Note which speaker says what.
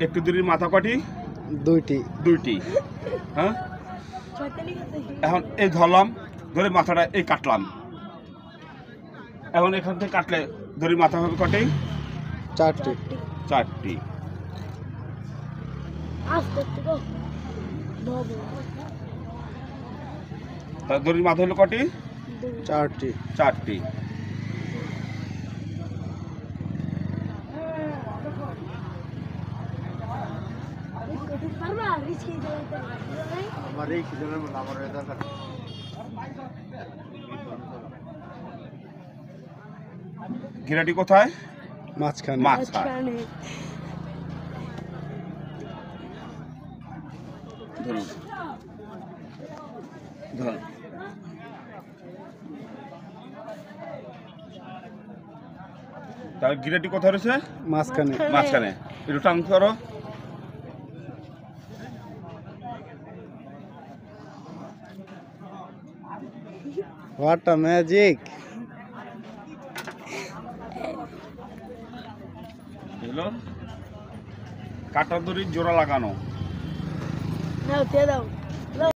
Speaker 1: একটু দড়ির মাথা কটি? দুইটি। হ্যাঁ, এখন এই ধরলাম, ধরে মাথাটা এই কাটলাম। এখন এখান থেকে কাটলে দড়ির মাথা হবে কটি? চারটি। দড়ির মাথা হলো কটি? চারটি। ঘিরাটি কোথায়? মাঝখানে। ধরুন, তার গিরাটি কোথায় রয়েছে? মাঝখানে। একটু টান করো।
Speaker 2: What a magic!
Speaker 1: এগুলো কাটা দড়ির জোড়া লাগানো।
Speaker 3: দাও